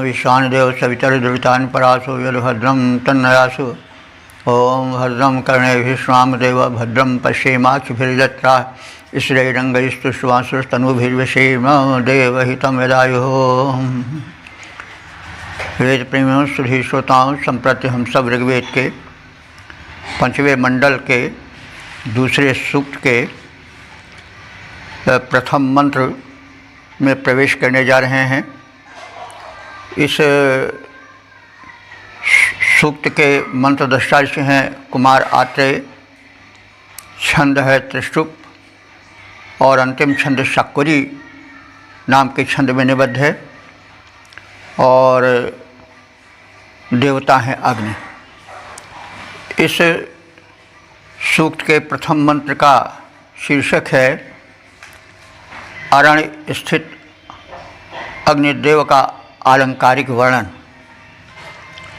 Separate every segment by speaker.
Speaker 1: विश्वानदेव सवितर्दुरितानि परासो यद्भद्रं तन्नयासु। ओं भद्रं कर्णेभिः श्यामदेव भद्रं पश्येमाक्षिभिर्यत्राः स्थिरैरङ्गैस्तुष्टुवांसुस्तनूभिर्व्यसेम देवहितं यदायुः। वेद प्रेमियों सुधी श्रोताओं, संप्रति हम सब ऋग्वेद के 5वें मंडल के दूसरे सूक्त के प्रथम मंत्र में प्रवेश करने जा रहे हैं। इस सूक्त के मंत्र दृष्टा हैं कुमार आत्रेय, छंद है त्रिष्टुप और अंतिम छंद शाकुरी नाम के छंद में निबद्ध है और देवता हैं अग्नि। इस सूक्त के प्रथम मंत्र का शीर्षक है अरण्य स्थित अग्निदेव का आलंकारिक वर्णन।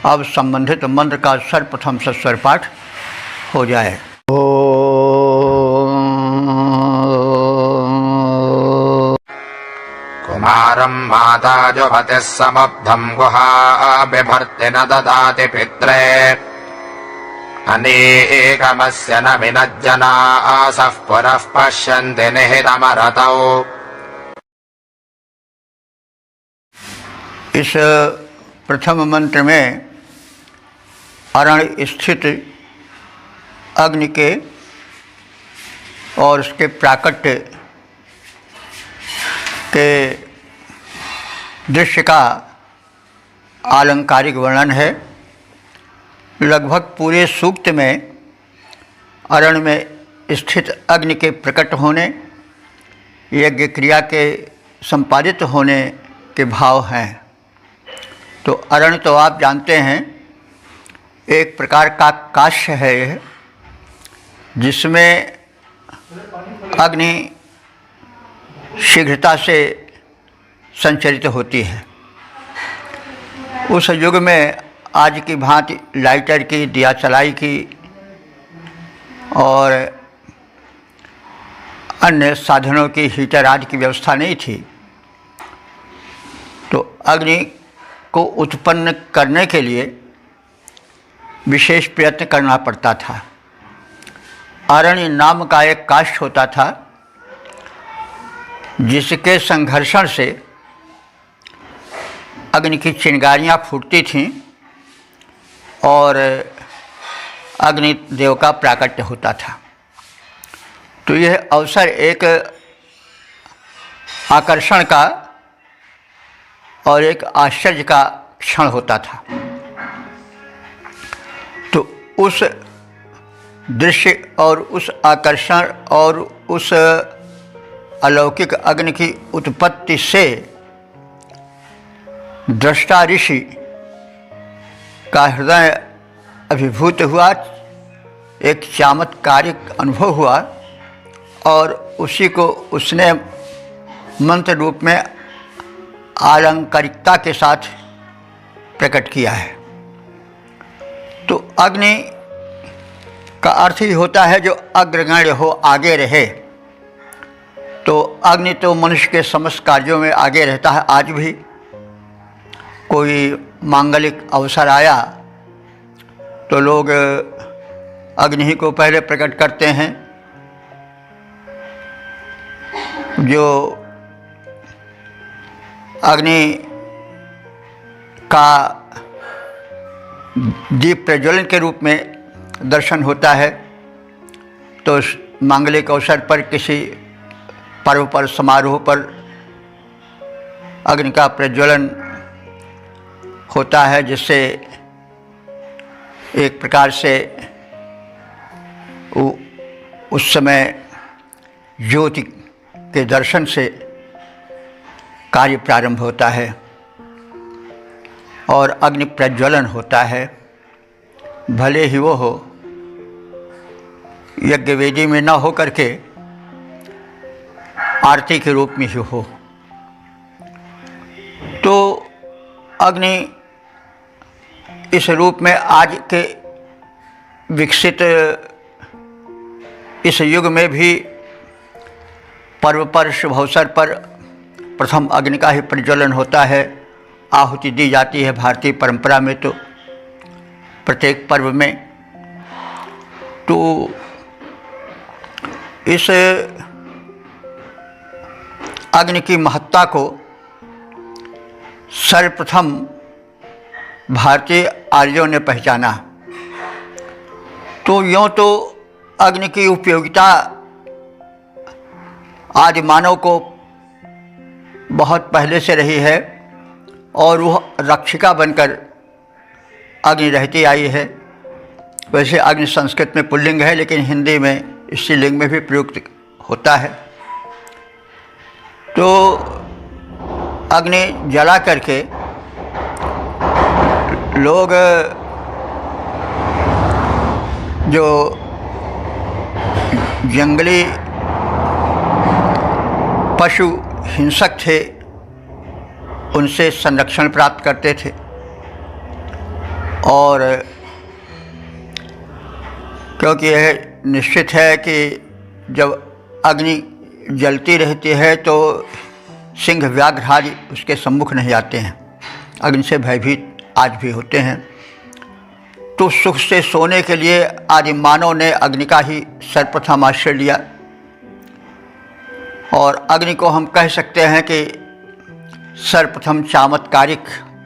Speaker 1: अब संबंधित मंत्र का सर्वप्रथम सस्वर पाठ हो जाए।
Speaker 2: कुमारं माता जुहतिः समब्धं गुहा बिभर्ति न ददाति पित्रे अनेकमस्य न विनज्जनासः पुनः पश्यन्ति निहितमरतौ।
Speaker 1: इस प्रथम मंत्र में अरण्य स्थित अग्नि के और उसके प्राकट्य के दृश्य का आलंकारिक वर्णन है। लगभग पूरे सूक्त में अरण्य में स्थित अग्नि के प्रकट होने, यज्ञ क्रिया के संपादित होने के भाव हैं। तो अरण्य तो आप जानते हैं एक प्रकार का काष्य है यह, जिसमें अग्नि शीघ्रता से संचरित होती है। उस युग में आज की भांति लाइटर की, दिया चलाई की और अन्य साधनों की, हीटर आदि की व्यवस्था नहीं थी। तो अग्नि को उत्पन्न करने के लिए विशेष प्रयत्न करना पड़ता था। अरण्य नाम का एक काष्ठ होता था जिसके संघर्षण से अग्नि की चिंगारियाँ फूटती थीं और अग्निदेव का प्राकट्य होता था। तो यह अवसर एक आकर्षण का और एक आश्चर्य का क्षण होता था। तो उस दृश्य और उस आकर्षण और उस अलौकिक अग्नि की उत्पत्ति से दृष्टा ऋषि का हृदय अभिभूत हुआ, एक चमत्कारिक अनुभव हुआ और उसी को उसने मंत्र रूप में आलंकारिकता के साथ प्रकट किया है। तो अग्नि का अर्थ ही होता है जो अग्रगण्य हो, आगे रहे। तो अग्नि तो मनुष्य के समस्त कार्यों में आगे रहता है। आज भी कोई मांगलिक अवसर आया तो लोग अग्नि ही को पहले प्रकट करते हैं। जो अग्नि का दीप प्रज्वलन के रूप में दर्शन होता है, तो मांगलिक अवसर पर, किसी पर्व पर, समारोह पर अग्नि का प्रज्वलन होता है, जिससे एक प्रकार से उस समय ज्योति के दर्शन से कार्य प्रारंभ होता है और अग्नि प्रज्वलन होता है। भले ही वो हो यज्ञ वेदी में न हो करके आरती के रूप में ही हो। तो अग्नि इस रूप में आज के विकसित इस युग में भी पर्व पर, शुभ अवसर पर प्रथम अग्नि का ही प्रज्वलन होता है आहुति दी जाती है भारतीय परंपरा में, तो प्रत्येक पर्व में। तो इस अग्नि की महत्ता को सर्वप्रथम भारतीय आर्यों ने पहचाना। तो यूँ तो अग्नि की उपयोगिता आदि मानव को बहुत पहले से रही है और वह रक्षिका बनकर अग्नि रहती आई है। वैसे अग्नि संस्कृत में पुल्लिंग है, लेकिन हिंदी में स्त्रीलिंग में भी प्रयुक्त होता है। तो अग्नि जला करके लोग जो जंगली पशु हिंसक थे उनसे संरक्षण प्राप्त करते थे। और क्योंकि यह निश्चित है कि जब अग्नि जलती रहती है तो सिंह व्याघ्र आदि उसके सम्मुख नहीं आते हैं, अग्नि से भयभीत आज भी होते हैं। तो सुख से सोने के लिए आदि मानव ने अग्नि का ही सर्वप्रथम आश्रय लिया। और अग्नि को हम कह सकते हैं कि सर्वप्रथम चमत्कारिक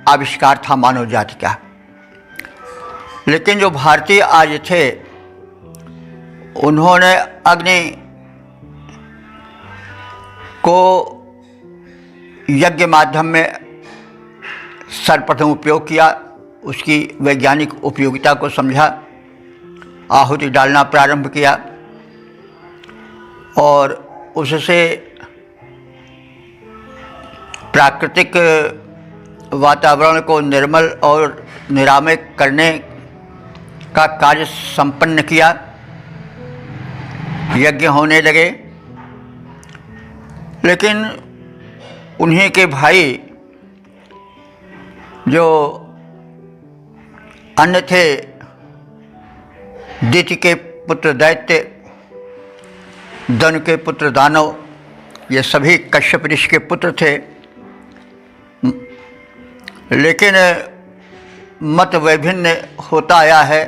Speaker 1: आविष्कार था मानव जाति का। लेकिन जो भारतीय आर्य थे उन्होंने अग्नि को यज्ञ माध्यम में सर्वप्रथम उपयोग किया, उसकी वैज्ञानिक उपयोगिता को समझा, आहुति डालना प्रारंभ किया और उससे प्राकृतिक वातावरण को निर्मल और निरामय करने का कार्य संपन्न किया। यज्ञ होने लगे। लेकिन उन्हीं के भाई जो अन्य थे, दिति के पुत्र दैत्य, दनु के पुत्र दानव, ये सभी कश्यप ऋषि के पुत्र थे। लेकिन मत वैभिन्न होता आया है।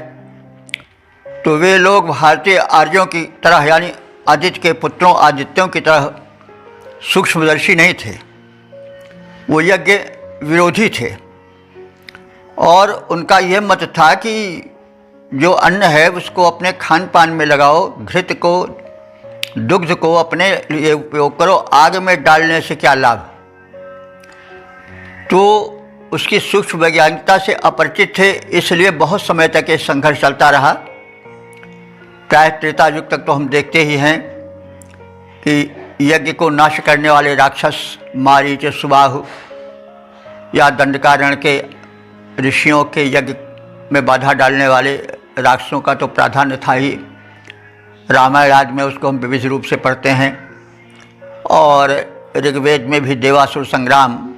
Speaker 1: तो वे लोग भारतीय आर्यों की तरह यानी आदित्य के पुत्रों आदित्यों की तरह सूक्ष्मदर्शी नहीं थे, वो यज्ञ विरोधी थे। और उनका यह मत था कि जो अन्न है उसको अपने खान पान में लगाओ, घृत को दुग्ध को अपने लिए उपयोग करो, आग में डालने से क्या लाभ। तो उसकी सूक्ष्म वैज्ञानिकता से अपरिचित थे, इसलिए बहुत समय तक ये संघर्ष चलता रहा। प्राय त्रेता युग तक तो हम देखते ही हैं कि यज्ञ को नाश करने वाले राक्षस मारीच, सुबाहु या दंडकारण्य के ऋषियों के यज्ञ में बाधा डालने वाले राक्षसों का तो प्राधान्य था ही। रामायण आदि में उसको हम विविध रूप से पढ़ते हैं। और ऋग्वेद में भी देवासुर संग्राम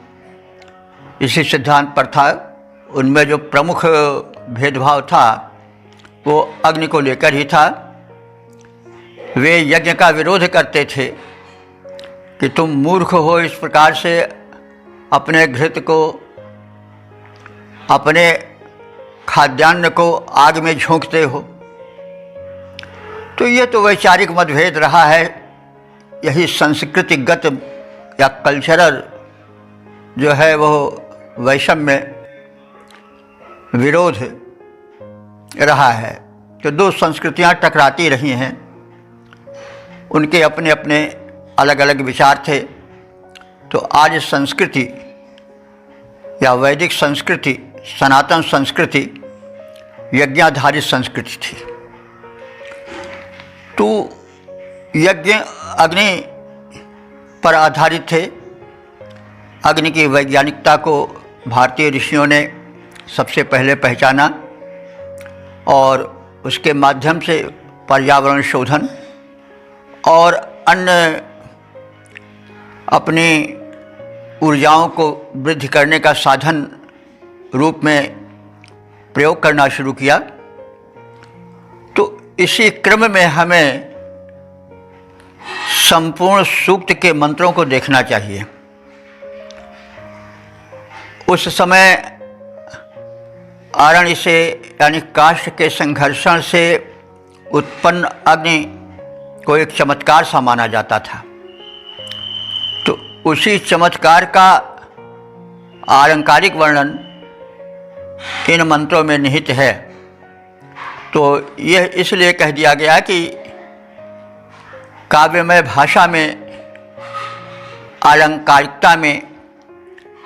Speaker 1: इसी सिद्धांत पर था। उनमें जो प्रमुख भेदभाव था वो अग्नि को लेकर ही था। वे यज्ञ का विरोध करते थे कि तुम मूर्ख हो, इस प्रकार से अपने घृत को, अपने खाद्यान्न को आग में झोंकते हो। तो ये तो वैचारिक मतभेद रहा है। यही संस्कृतिगत या कल्चरल जो है वो वैषम्य विरोध रहा है। तो दो संस्कृतियां टकराती रही हैं, उनके अपने अपने अलग अलग विचार थे। तो आज संस्कृति या वैदिक संस्कृति, सनातन संस्कृति यज्ञाधारित संस्कृति थी। तो यज्ञ अग्नि पर आधारित थे। अग्नि की वैज्ञानिकता को भारतीय ऋषियों ने सबसे पहले पहचाना और उसके माध्यम से पर्यावरण शोधन और अन्य अपनी ऊर्जाओं को वृद्धि करने का साधन रूप में प्रयोग करना शुरू किया। तो इसी क्रम में हमें संपूर्ण सूक्त के मंत्रों को देखना चाहिए। उस समय आरण्य से यानी काष्ठ के संघर्षण से उत्पन्न अग्नि को एक चमत्कार सा माना जाता था। तो उसी चमत्कार का आलंकारिक वर्णन इन मंत्रों में निहित है। तो यह इसलिए कह दिया गया कि काव्यमय भाषा में आलंकारिकता में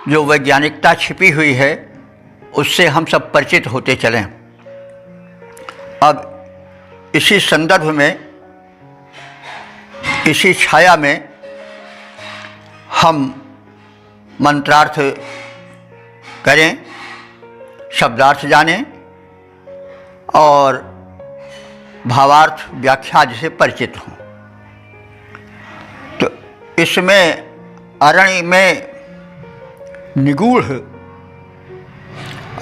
Speaker 1: जो वैज्ञानिकता छिपी हुई है उससे हम सब परिचित होते चलें। अब इसी संदर्भ में, इसी छाया में हम मंत्रार्थ करें, शब्दार्थ जानें और भावार्थ व्याख्या से परिचित हों। तो इसमें अरण्य में निगूढ़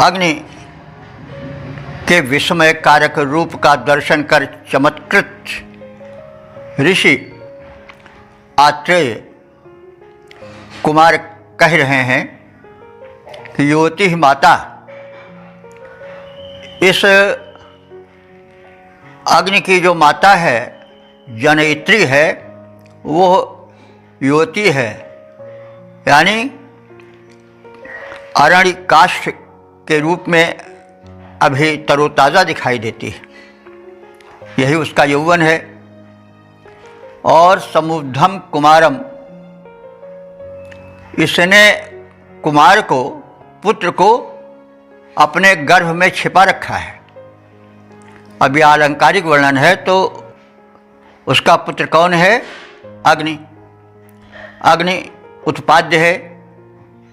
Speaker 1: अग्नि के विस्मय कारक रूप का दर्शन कर चमत्कृत ऋषि आत्रेय कुमार कह रहे हैं कि युवती माता इस अग्नि की जो माता है, जनयित्री है, वो युवती है, यानी अरण्य काष्ठ के रूप में अभी तरोताज़ा दिखाई देती है, यही उसका यौवन है। और समुद्धम कुमारम, इसने कुमार को, पुत्र को अपने गर्भ में छिपा रखा है। अब यह आलंकारिक वर्णन है, तो उसका पुत्र कौन है? अग्नि। अग्नि उत्पाद्य है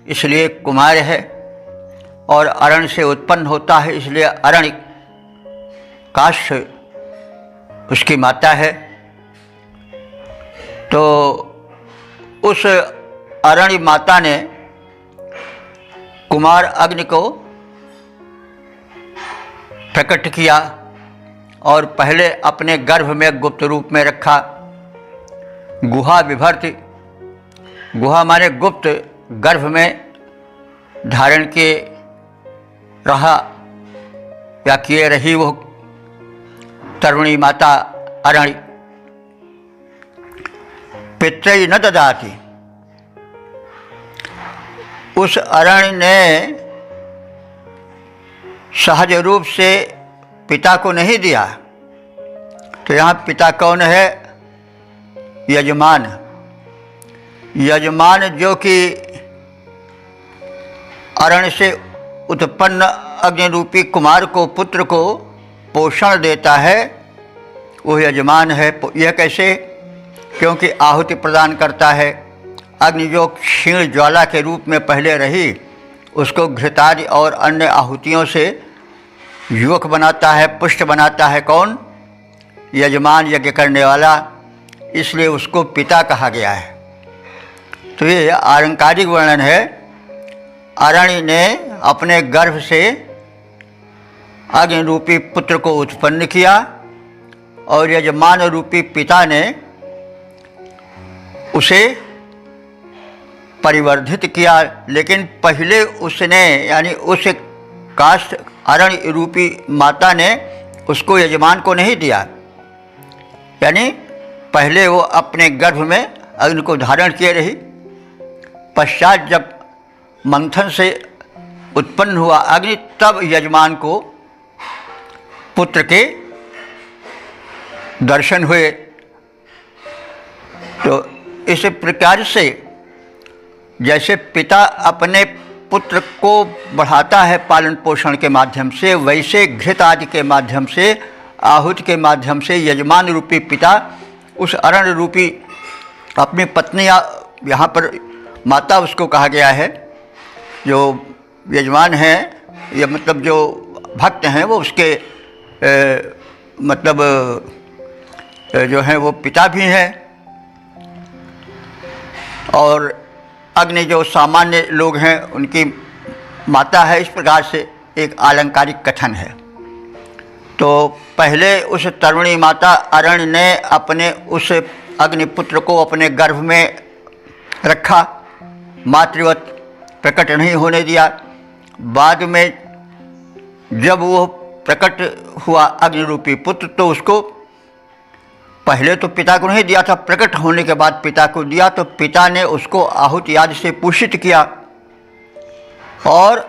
Speaker 1: इसलिए कुमार है, और अरण्य से उत्पन्न होता है इसलिए अरण्य काष्ठ उसकी माता है। तो उस अरण्य माता ने कुमार अग्नि को प्रकट किया और पहले अपने गर्भ में गुप्त रूप में रखा। गुहा विभर्ति, गुहा माने गुप्त, गर्भ में धारण किए रहा या किए रही वो तरुणी माता अरण्य। पितृ न ददाति, उस अरण्य ने सहज रूप से पिता को नहीं दिया। तो यहाँ पिता कौन है? यजमान। यजमान जो कि अरण्य से उत्पन्न अग्नि रूपी कुमार को, पुत्र को पोषण देता है, वो यजमान है। यह कैसे? क्योंकि आहुति प्रदान करता है। अग्नि जो क्षीण ज्वाला के रूप में पहले रही, उसको घृतादि और अन्य आहुतियों से युवक बनाता है, पुष्ट बनाता है। कौन? यजमान, यज्ञ करने वाला, इसलिए उसको पिता कहा गया है। तो ये आलंकारिक वर्णन है। अरण्य ने अपने गर्भ से अग्नि रूपी पुत्र को उत्पन्न किया और यजमान रूपी पिता ने उसे परिवर्धित किया। लेकिन पहले उसने, यानी उस काष्ठ अरण्य रूपी माता ने उसको यजमान को नहीं दिया, यानी पहले वो अपने गर्भ में अग्नि को धारण किए रही। पश्चात जब मंथन से उत्पन्न हुआ अग्नि, तब यजमान को पुत्र के दर्शन हुए। तो इस प्रकार से जैसे पिता अपने पुत्र को बढ़ाता है पालन पोषण के माध्यम से, वैसे घृत आदि के माध्यम से, आहुति के माध्यम से यजमान रूपी पिता उस अरण्य रूपी अपनी पत्नी, यहाँ पर माता उसको कहा गया है, जो यजमान हैं, या मतलब जो भक्त हैं, वो उसके मतलब जो हैं वो पिता भी हैं। और अग्नि जो सामान्य लोग हैं उनकी माता है। इस प्रकार से एक आलंकारिक कथन है। तो पहले उस तरुणी माता अरण्य ने अपने उस अग्निपुत्र को अपने गर्भ में रखा मातृवत, प्रकट नहीं होने दिया। बाद में जब वो प्रकट हुआ अग्नि रूपी पुत्र, तो उसको पहले तो पिता को नहीं दिया था, प्रकट होने के बाद पिता को दिया। तो पिता ने उसको आहुति आदि से पोषित किया और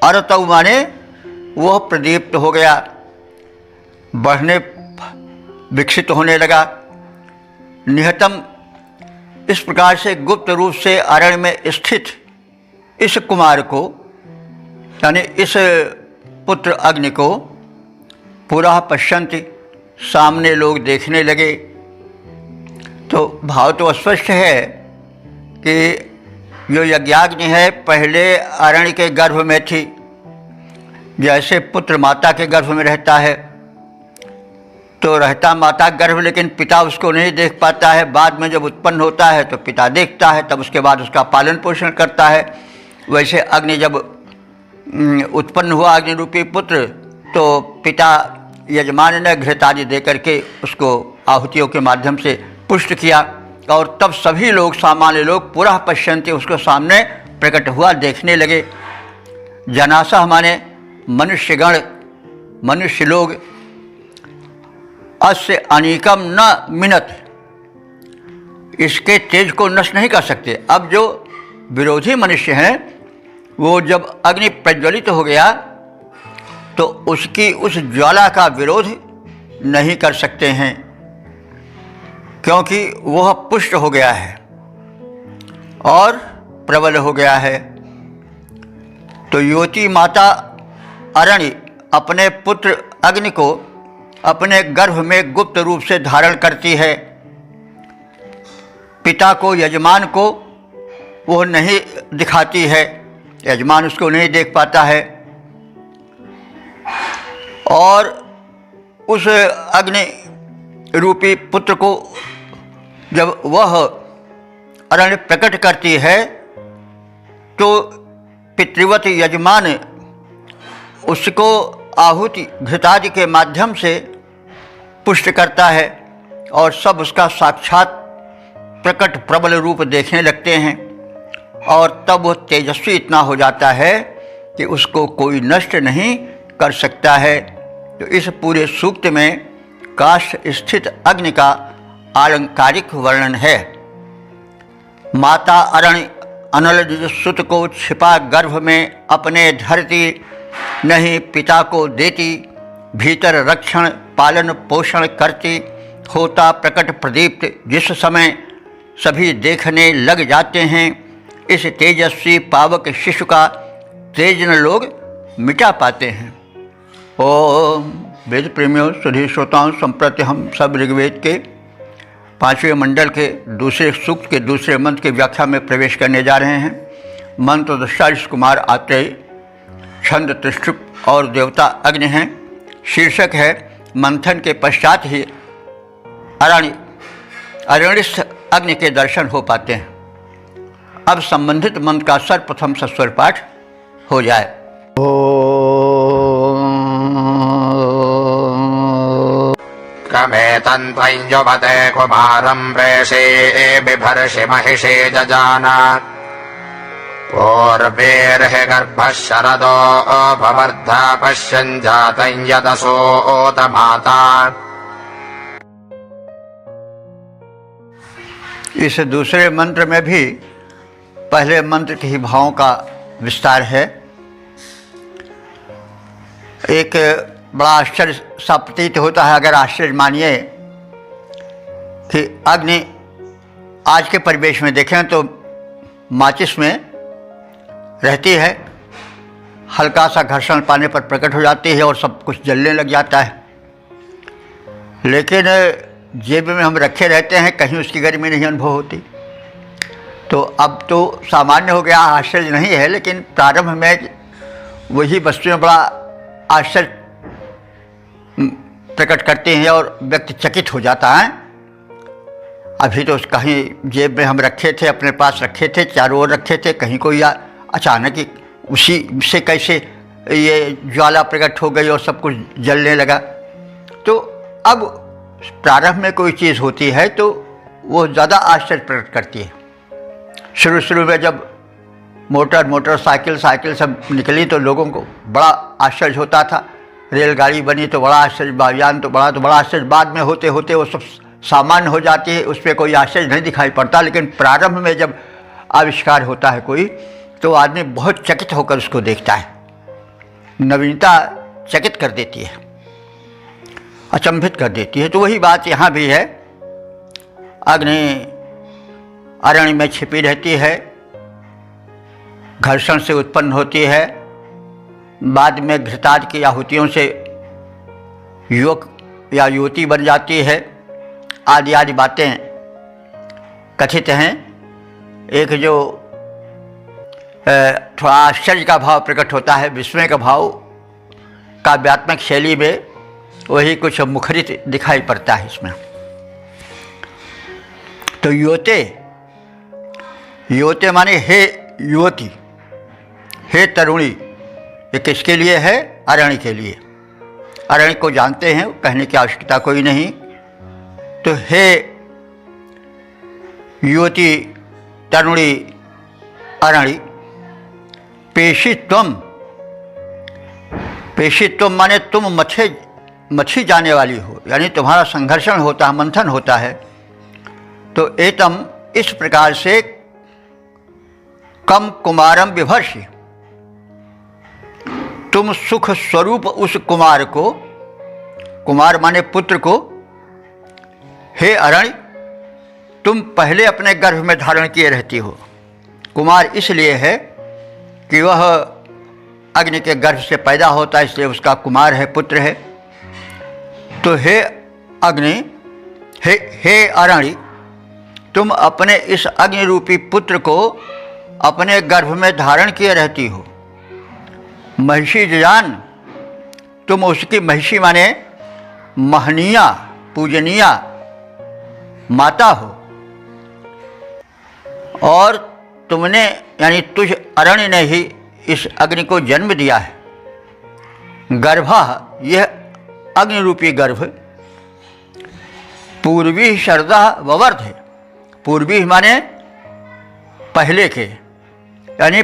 Speaker 1: अरतौ माने वह प्रदीप्त हो गया, बढ़ने विकसित होने लगा। निहतम इस प्रकार से गुप्त रूप से अरण्य में स्थित इस कुमार को, यानी इस पुत्र अग्नि को पुनः पश्यन्ति, सामने लोग देखने लगे। तो भाव तो स्पष्ट है कि जो यज्ञाग्नि है पहले अरण्य के गर्भ में थी, जैसे पुत्र माता के गर्भ में रहता है तो रहता माता गर्भ, लेकिन पिता उसको नहीं देख पाता है। बाद में जब उत्पन्न होता है तो पिता देखता है, तब उसके बाद उसका पालन पोषण करता है। वैसे अग्नि जब उत्पन्न हुआ अग्नि रूपी पुत्र, तो पिता यजमान ने घृतादि दे करके उसको आहुतियों के माध्यम से पुष्ट किया और तब सभी लोग, सामान्य लोग पुनः पश्यन्ति, उसको सामने प्रकट हुआ, देखने लगे। जनासह माने मनुष्यगण, मनुष्य लोग, अस्य अनीकम न मिनत, इसके तेज को नष्ट नहीं कर सकते। अब जो विरोधी मनुष्य हैं वो जब अग्नि प्रज्वलित हो गया तो उसकी उस ज्वाला का विरोध नहीं कर सकते हैं, क्योंकि वह पुष्ट हो गया है और प्रबल हो गया है। तो युवती माता अरण्य अपने पुत्र अग्नि को अपने गर्भ में गुप्त रूप से धारण करती है। पिता को, यजमान को वो नहीं दिखाती है, यजमान उसको नहीं देख पाता है। और उस अग्नि रूपी पुत्र को जब वह अरण्य प्रकट करती है तो पितृवत यजमान उसको आहुति घृतादि के माध्यम से पुष्ट करता है और सब उसका साक्षात प्रकट प्रबल रूप देखने लगते हैं। और तब वो तेजस्वी इतना हो जाता है कि उसको कोई नष्ट नहीं कर सकता है। तो इस पूरे सूक्त में काष्ठ स्थित अग्नि का आलंकारिक वर्णन है। माता अरण्य अनल सुत को छिपा गर्भ में अपने धरती, नहीं पिता को देती, भीतर रक्षण पालन पोषण करती, होता प्रकट प्रदीप्त, जिस समय सभी देखने लग जाते हैं। इस तेजस्वी पावक शिशु का तेज न लोग मिटा पाते हैं। ओम वेद प्रेमियों, सुधी श्रोताओं, संप्रति हम सब ऋग्वेद के 5वें मंडल के दूसरे सूक्त के दूसरे मंत्र की व्याख्या में प्रवेश करने जा रहे हैं। मंत्र दृष्टा ऋषि कुमार आत्रेय, छंद त्रिष्टुप और देवता अग्नि हैं। शीर्षक है मंथन के पश्चात ही अरण्यस्थ अग्नि के दर्शन हो पाते हैं। अब संबंधित मंत्र का सर्वप्रथम सस्वर पाठ हो जाए।
Speaker 2: कमेतन्त्वञ्जुपते कुमारं प्रेषे बिभर्षि महिषे जजाना पूर्वेर्हि गर्भः शरदो भवर्धा पश्यन् जातं यदसोत माता।
Speaker 1: इस दूसरे मंत्र में भी पहले मंत्र के ही भावों का विस्तार है। एक बड़ा आश्चर्य सा प्रतीत होता है, अगर आश्चर्य मानिए, कि अग्नि आज के परिवेश में देखें तो माचिस में रहती है, हल्का सा घर्षण पाने पर प्रकट हो जाती है और सब कुछ जलने लग जाता है। लेकिन जेब में हम रखे रहते हैं, कहीं उसकी गर्मी नहीं अनुभव होती। तो अब तो सामान्य हो गया, आश्चर्य नहीं है, लेकिन प्रारंभ में वही वस्तुएं बड़ा आश्चर्य प्रकट करते हैं और व्यक्ति चकित हो जाता है। अभी तो कहीं जेब में हम रखे थे, अपने पास रखे थे, चारों ओर रखे थे, कहीं कोई अचानक ही उसी से कैसे ये ज्वाला प्रकट हो गई और सब कुछ जलने लगा। तो अब प्रारंभ में कोई चीज़ होती है तो वो ज़्यादा आश्चर्य प्रकट करती है। शुरू में जब मोटरसाइकिल सब निकली तो लोगों को बड़ा आश्चर्य होता था। रेलगाड़ी बनी तो बड़ा आश्चर्य, वायुयान तो बड़ा आश्चर्य। बाद में होते होते वो सब सामान्य हो जाती है, उस पर कोई आश्चर्य नहीं दिखाई पड़ता। लेकिन प्रारंभ में जब आविष्कार होता है कोई, तो आदमी बहुत चकित होकर उसको देखता है। नवीनता चकित कर देती है, अचंभित कर देती है। तो वही बात यहाँ भी है। अग्नि अरण्य में छिपी रहती है, घर्षण से उत्पन्न होती है, बाद में घृतादि की आहुतियों से युवक या युवती बन जाती है, आदि आदि बातें कथित हैं। एक जो थोड़ा आश्चर्य का भाव प्रकट होता है, विस्मय का भाव काव्यात्मक शैली में, वही कुछ मुखरित दिखाई पड़ता है इसमें। तो योते माने हे युवती, हे तरुणी, ये किसके लिए है? अरण्य के लिए। अरण्य को जानते हैं, कहने की आवश्यकता कोई नहीं। तो हे युवती, तरुणी, अरण्य, पेशित्वम माने तुम मछी जाने वाली हो, यानी तुम्हारा संघर्षण होता है, मंथन होता है। तो एतम, इस प्रकार से, कम कुमारम विभर्षि, तुम सुख स्वरूप उस कुमार को, कुमार माने पुत्र को, हे अरण्य, तुम पहले अपने गर्भ में धारण किए रहती हो। कुमार इसलिए है कि वह अग्नि के गर्भ से पैदा होता है, इसलिए उसका कुमार है, पुत्र है। तो हे अग्नि, हे अरण्य, तुम अपने इस अग्नि रूपी पुत्र को अपने गर्भ में धारण किए रहती हो। महिषी जान, तुम उसकी, महिषी माने महनीया, पूजनीया माता हो। और तुमने, यानी तुझ अरण्य ने ही इस अग्नि को जन्म दिया है। गर्भा, यह अग्नि रूपी गर्भ, पूर्वी शरदा ववर्ध है। पूर्वी माने पहले के, यानी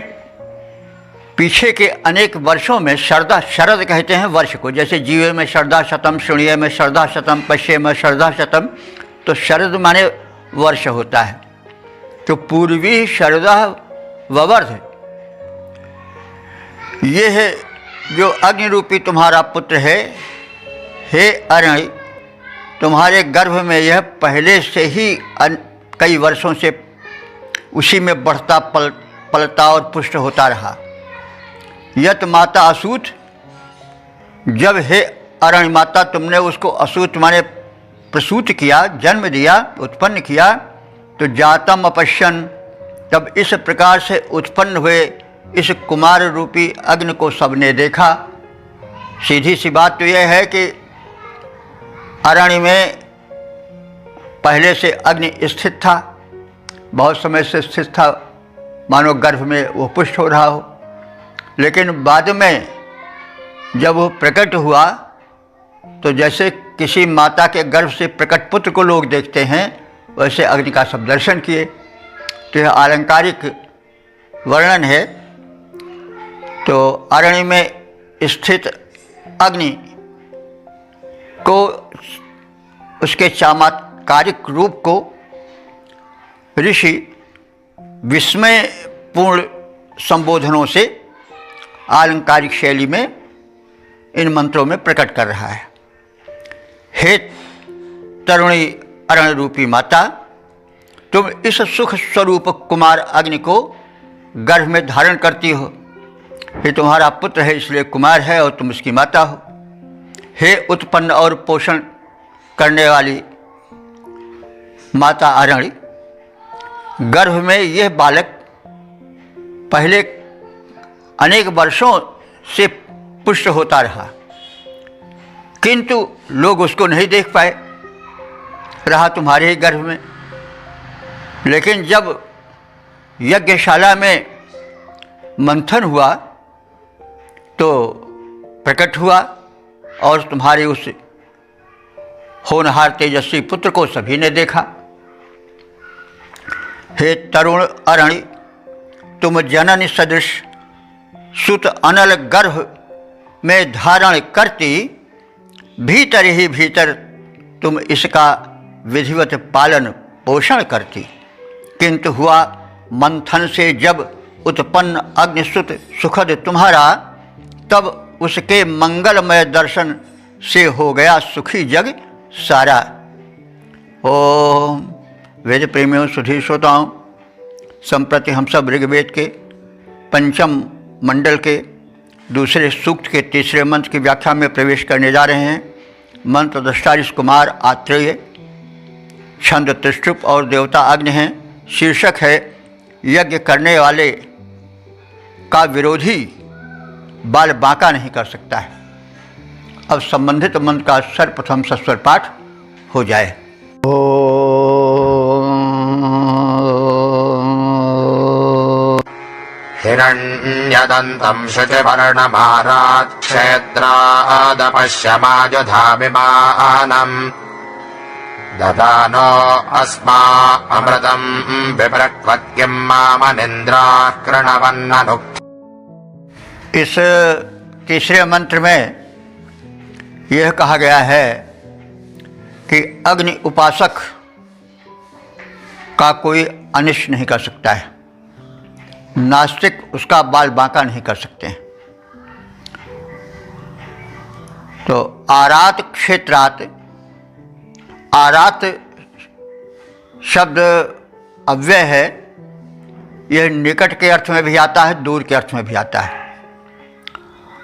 Speaker 1: पीछे के अनेक वर्षों में, शरद कहते हैं वर्ष को। जैसे जीवे में शरदा शतम, शून्य में शरदा शतम, पश्य में शरदा शतम, तो शरद माने वर्ष होता है। तो पूर्वी शरदा ववर्ध, ये है जो अग्नि रूपी तुम्हारा पुत्र है। हे अरण्य, तुम्हारे गर्भ में यह पहले से ही कई वर्षों से उसी में बढ़ता पलता और पुष्ट होता रहा। यत माता असूत, जब हे अरण्य माता तुमने उसको असूत माने प्रसूत किया, जन्म दिया, उत्पन्न किया, तो जातम अपश्यन, तब इस प्रकार से उत्पन्न हुए इस कुमार रूपी अग्नि को सबने देखा। सीधी सी बात तो यह है कि अरण्य में पहले से अग्नि स्थित था, बहुत समय से स्थित था, मानो गर्भ में वो पुष्ट हो रहा हो। लेकिन बाद में जब वो प्रकट हुआ, तो जैसे किसी माता के गर्भ से प्रकट पुत्र को लोग देखते हैं, वैसे अग्नि का सब दर्शन किए। तो यह आलंकारिक वर्णन है। तो अरण्य में स्थित अग्नि को, उसके चमत्कारिक रूप को ऋषि विस्मयपूर्ण संबोधनों से आलंकारिक शैली में इन मंत्रों में प्रकट कर रहा है। हे तरुणी अरण्य रूपी माता, तुम इस सुख स्वरूप कुमार अग्नि को गर्भ में धारण करती हो। ये तुम्हारा पुत्र है, इसलिए कुमार है, और तुम उसकी माता हो। हे उत्पन्न और पोषण करने वाली माता अरण्य, गर्भ में यह बालक पहले अनेक वर्षों से पुष्ट होता रहा, किंतु लोग उसको नहीं देख पाए, रहा तुम्हारे ही गर्भ में। लेकिन जब यज्ञशाला में मंथन हुआ तो प्रकट हुआ, और तुम्हारे उस होनहार तेजस्वी पुत्र को सभी ने देखा। हे तरुण अरण्य, तुम जननी सदृश सुत अनल गर्भ में धारण करती, भीतर ही भीतर तुम इसका विधिवत पालन पोषण करती। किंतु हुआ मंथन से जब उत्पन्न अग्निसुत सुखद तुम्हारा, तब उसके मंगलमय दर्शन से हो गया सुखी जग सारा। ओम वेद प्रेमियों, सुधी श्रोताओं, संप्रति हम सब ऋग्वेद के पंचम मंडल के दूसरे सूक्त के तीसरे मंत्र की व्याख्या में प्रवेश करने जा रहे हैं। मंत्र दृष्टा ऋषि कुमार आत्रेय, छंद त्रिष्टुप और देवता अग्नि हैं। शीर्षक है यज्ञ करने वाले का विरोधी बाल बांका नहीं कर सकता है। अब संबंधित मंत्र का सर्वप्रथम सस्वर पाठ हो जाए।
Speaker 2: हिरण्यदन्तं शुचिवर्णमारात् क्षेत्रादपश्यमायुधाभिमानम् ददानो अस्मा अमृतं विप्रक्वत्किं मामनिन्द्राः कृणवन्ननु।
Speaker 1: इस तीसरे मंत्र में यह कहा गया है कि अग्नि उपासक का कोई अनिष्ट नहीं कर सकता है, नास्तिक उसका बाल बांका नहीं कर सकते हैं। तो आरात क्षेत्रात, आरात शब्द अव्यय है, यह निकट के अर्थ में भी आता है, दूर के अर्थ में भी आता है।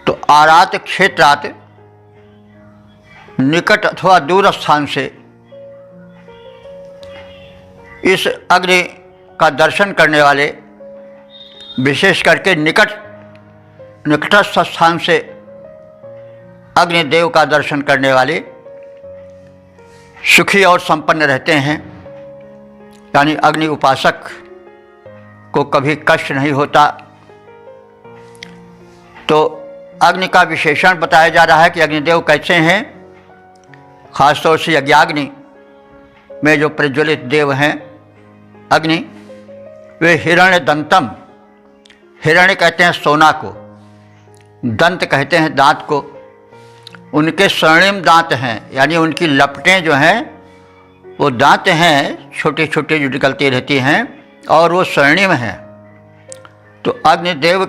Speaker 1: तो आरात क्षेत्रात निकट अथवा दूर स्थान से इस अग्नि का दर्शन करने वाले, विशेष करके निकटस्थ स्थान से अग्निदेव का दर्शन करने वाले सुखी और संपन्न रहते हैं। यानी अग्नि उपासक को कभी कष्ट नहीं होता। तो अग्नि का विशेषण बताया जा रहा है कि अग्निदेव कैसे हैं। खासतौर से यज्ञाग्नि में जो प्रज्वलित देव हैं अग्नि, वे हिरण्य दंतम, हिरण्य कहते हैं सोना को, दंत कहते हैं दांत को। उनके स्वर्णिम दांत हैं, यानी उनकी लपटें जो हैं वो दांत हैं, छोटे छोटे जो निकलती रहती हैं, और वो स्वर्णिम हैं। तो अग्निदेव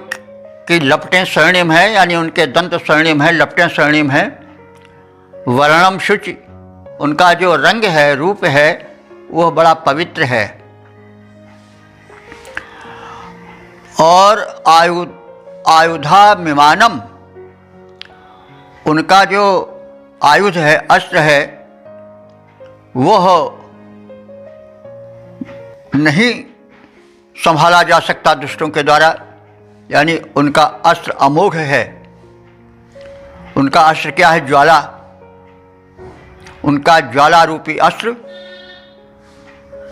Speaker 1: की लपटें स्वर्णिम हैं, यानी उनके दंत स्वर्णिम हैं, लपटें स्वर्णिम हैं। वर्णम शुचि, उनका जो रंग है, रूप है, वह बड़ा पवित्र है। और आयुधाभिमानम, उनका जो आयुध है, अस्त्र है, वह नहीं संभाला जा सकता दुष्टों के द्वारा। यानी उनका अस्त्र अमोघ है। उनका अस्त्र क्या है? ज्वाला। उनका ज्वाला रूपी अस्त्र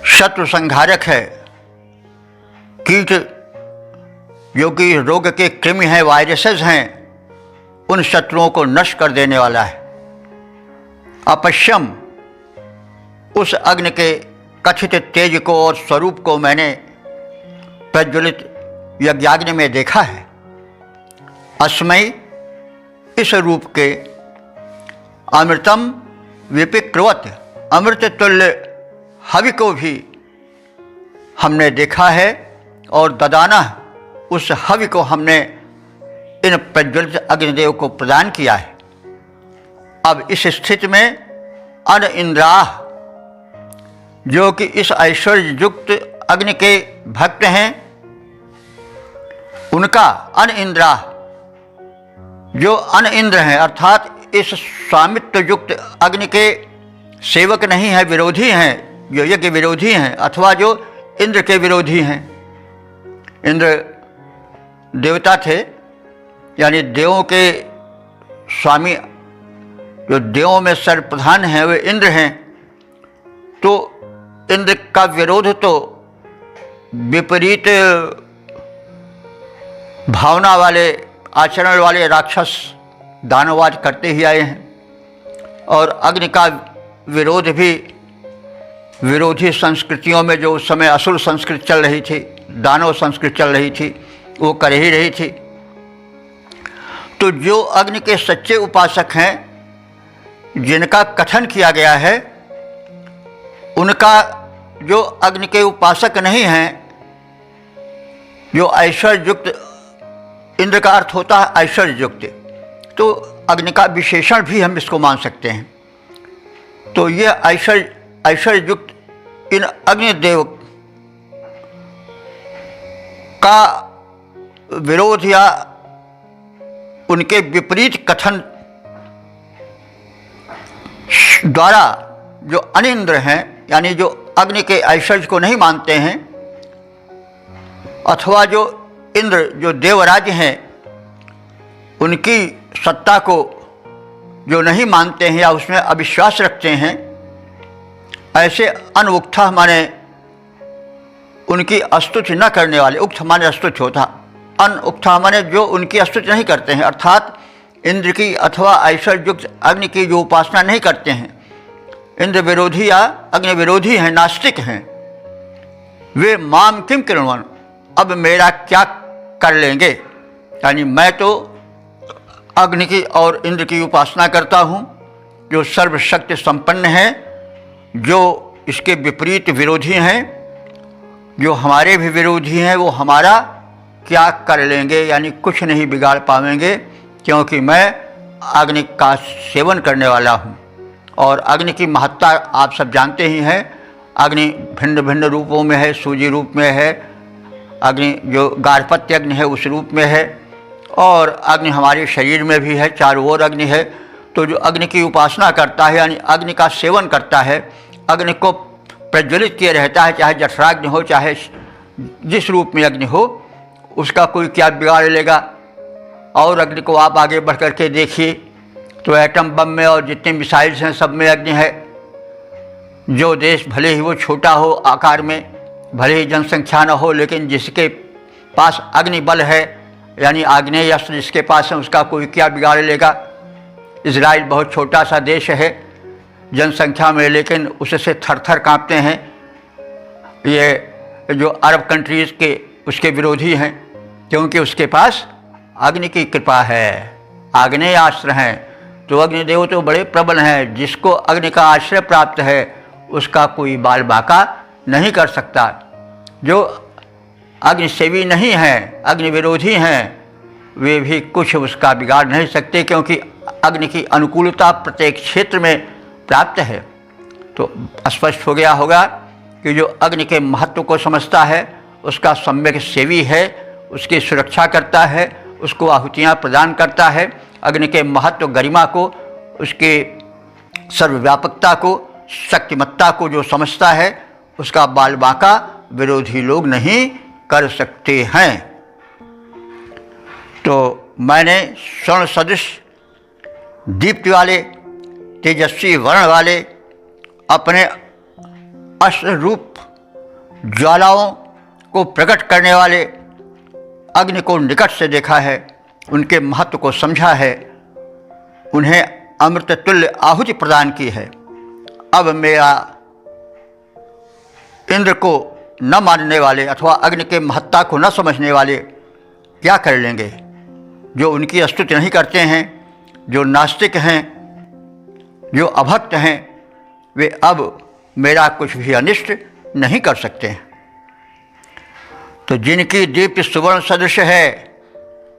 Speaker 1: शत्रु संहारक है। कीट जो कि रोग के कृमि हैं, वायरसेस हैं, उन शत्रुओं को नष्ट कर देने वाला है। अपश्यम, उस अग्नि के कथित तेज को और स्वरूप को मैंने प्रज्वलित यज्ञाग्नि में देखा है। अस्मयी, इस रूप के अमृतम विपिक्रवत, अमृत तुल्य हवि को भी हमने देखा है, और ददाना, उस हवि को हमने इन प्रज्वलित अग्निदेव को प्रदान किया है। अब इस स्थिति में अन इंद्राह, जो कि इस ऐश्वर्य युक्त अग्नि के भक्त हैं, उनका अन इंद्राह, जो अन इंद्र हैं, अर्थात इस स्वामित्व युक्त अग्नि के सेवक नहीं हैं, विरोधी हैं, जो यज्ञ विरोधी हैं, अथवा जो इंद्र के विरोधी हैं। इंद्र देवता थे, यानी देवों के स्वामी, जो देवों में सर्वप्रधान हैं, वे इंद्र हैं। तो इंद्र का विरोध तो विपरीत भावना वाले, आचरण वाले राक्षस दानववाद करते ही आए हैं। और अग्नि का विरोध भी विरोधी संस्कृतियों में, जो उस समय असुर संस्कृति चल रही थी, दानव संस्कृति चल रही थी, वो कर ही रही थी। तो जो अग्नि के सच्चे उपासक हैं, जिनका कथन किया गया है, उनका जो अग्नि के उपासक नहीं हैं, जो ऐश्वर्य युक्त, इंद्र का अर्थ होता है ऐश्वर्य युक्त, तो अग्नि का विशेषण भी हम इसको मान सकते हैं। तो ये ऐश्वर्य युक्त इन अग्निदेव का विरोध या उनके विपरीत कथन द्वारा जो अनिंद्र हैं, यानी जो अग्नि के ऐश्वर्य को नहीं मानते हैं, अथवा जो इंद्र जो देवराज हैं, उनकी सत्ता को जो नहीं मानते हैं या उसमें अविश्वास रखते हैं, ऐसे अनउक्था माने उनकी स्तुति न करने वाले, उक्त माने स्तुति होता, अनउक्था माने जो उनकी स्तुति नहीं करते हैं, अर्थात इंद्र की अथवा ऐश्वर्य युक्त अग्नि की जो उपासना नहीं करते हैं, इंद्र विरोधी या अग्नि विरोधी हैं, नास्तिक हैं, वे माम किम कृण्वन, अब मेरा क्या कर लेंगे। यानी मैं तो अग्नि की और इंद्र की उपासना करता हूँ, जो सर्वशक्ति संपन्न है, जो इसके विपरीत विरोधी हैं, जो हमारे भी विरोधी हैं, वो हमारा क्या कर लेंगे, यानी कुछ नहीं बिगाड़ पाएंगे, क्योंकि मैं अग्नि का सेवन करने वाला हूँ। और अग्नि की महत्ता आप सब जानते ही हैं। अग्नि भिन्न भिन्न रूपों में है, सूजी रूप में है, अग्नि जो गार्हपत्य अग्नि है उस रूप में है, और अग्नि हमारे शरीर में भी है, चारों ओर अग्नि है। तो जो अग्नि की उपासना करता है, यानी अग्नि का सेवन करता है, अग्नि को प्रज्वलित किए रहता है, चाहे जठराग्नि हो, चाहे जिस रूप में अग्नि हो, उसका कोई क्या बिगाड़ लेगा। और अग्नि को आप आगे बढ़ कर के देखिए तो एटम बम में और जितने मिसाइल्स हैं सब में अग्नि है। जो देश भले ही वो छोटा हो आकार में, भले ही जनसंख्या न हो, लेकिन जिसके पास अग्नि बल है, यानी आग्नेय अस्त्र जिसके पास है, उसका कोई क्या बिगाड़ लेगा। इजराइल बहुत छोटा सा देश है जनसंख्या में, लेकिन उससे थर थर काँपते हैं ये जो अरब कंट्रीज़ के उसके विरोधी हैं, क्योंकि उसके पास अग्नि की कृपा है, आग्नेय अस्त्र हैं। तो अग्निदेव तो बड़े प्रबल हैं, जिसको अग्नि का आश्रय प्राप्त है उसका कोई बाल बाका नहीं कर सकता। जो अग्निसेवी नहीं हैं, अग्नि विरोधी हैं, वे भी कुछ उसका बिगाड़ नहीं सकते, क्योंकि अग्नि की अनुकूलता प्रत्येक क्षेत्र में प्राप्त है। तो स्पष्ट हो गया होगा कि जो अग्नि के महत्व को समझता है, उसका सम्यक सेवी है, उसकी सुरक्षा करता है, उसको आहुतियाँ प्रदान करता है, अग्नि के महत्व गरिमा को, उसके सर्वव्यापकता को, शक्तिमत्ता को जो समझता है, उसका बाल बाका विरोधी लोग नहीं कर सकते हैं। तो मैंने स्वर्ण सदृश दीप्ति वाले, तेजस्वी वर्ण वाले, अपने अस्त्र रूप ज्वालाओं को प्रकट करने वाले अग्नि को निकट से देखा है, उनके महत्व को समझा है, उन्हें अमृत तुल्य आहुति प्रदान की है। अब मेरा इंद्र को न मानने वाले अथवा अग्नि के महत्ता को न समझने वाले क्या कर लेंगे। जो उनकी स्तुति नहीं करते हैं, जो नास्तिक हैं, जो अभक्त हैं, वे अब मेरा कुछ भी अनिष्ट नहीं कर सकते हैं। तो जिनकी दीप्ति सुवर्ण सदृश है,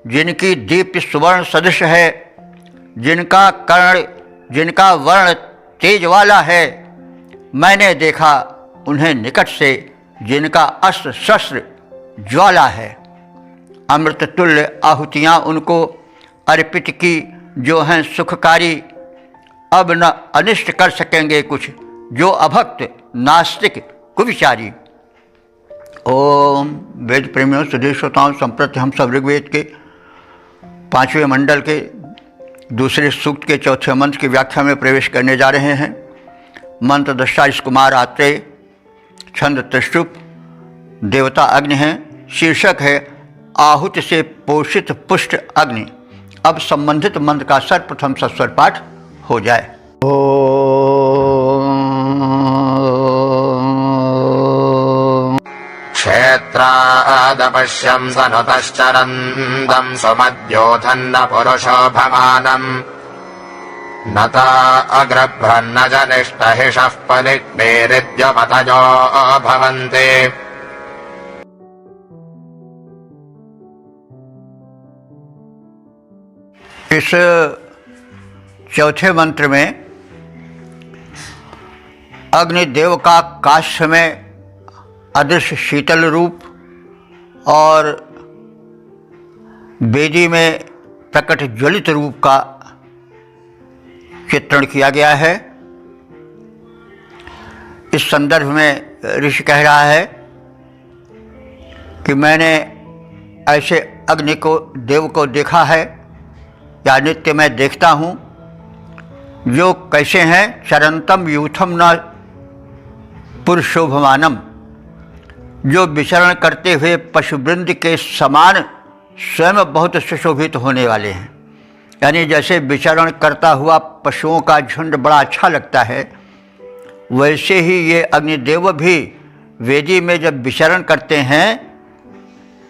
Speaker 1: जिनकी दीप्ति सुवर्ण सदृश है, जिनका कर्ण, जिनका वर्ण तेज वाला है, मैंने देखा उन्हें निकट से, जिनका अस्त्र शस्त्र ज्वाला है। अमृत तुल्य आहुतियाँ उनको अर्पित की, जो हैं सुखकारी, अब न अनिष्ट कर सकेंगे कुछ, जो अभक्त नास्तिक कुविचारी। ओम वेद प्रेमियों, सुधीर श्रोताओं, संप्रति हम सब ऋग्वेद के 5वें मंडल के दूसरे सूक्त के चौथे मंत्र की व्याख्या में प्रवेश करने जा रहे हैं। मंत्र दृष्टा इस कुमार आत्रेय, छंद त्रिशुप, देवता अग्नि हैं, शीर्षक है आहुति से पोषित पुष्ट अग्नि। अब संबंधित मंत्र का सर्वप्रथम सस्वर पाठ हो जाए।
Speaker 2: क्षेत्राग्निर्होत्रम् तपश्यं सनुतश्चरन्दं सुमद्योधन्न पुरुषोभमानम् नता अग्रभ्रन्न जनिष्ठहिषः पलिग्नेरिद्यपतयो भवन्ति।
Speaker 1: इस चौथे मंत्र में अग्निदेव का काष्ठ में अदृश्य शीतल रूप और वेदी में प्रकट ज्वलित रूप का चित्रण किया गया है। इस संदर्भ में ऋषि कह रहा है कि मैंने ऐसे अग्नि को देव को देखा है या नित्य मैं देखता हूँ, जो कैसे हैं, चरंतम यूथम न पुरुषोभमानम, जो विचरण करते हुए पशुवृंद के समान स्वयं बहुत सुशोभित होने वाले हैं। यानी जैसे विचरण करता हुआ पशुओं का झुंड बड़ा अच्छा लगता है, वैसे ही ये अग्निदेव भी वेदी में जब विचरण करते हैं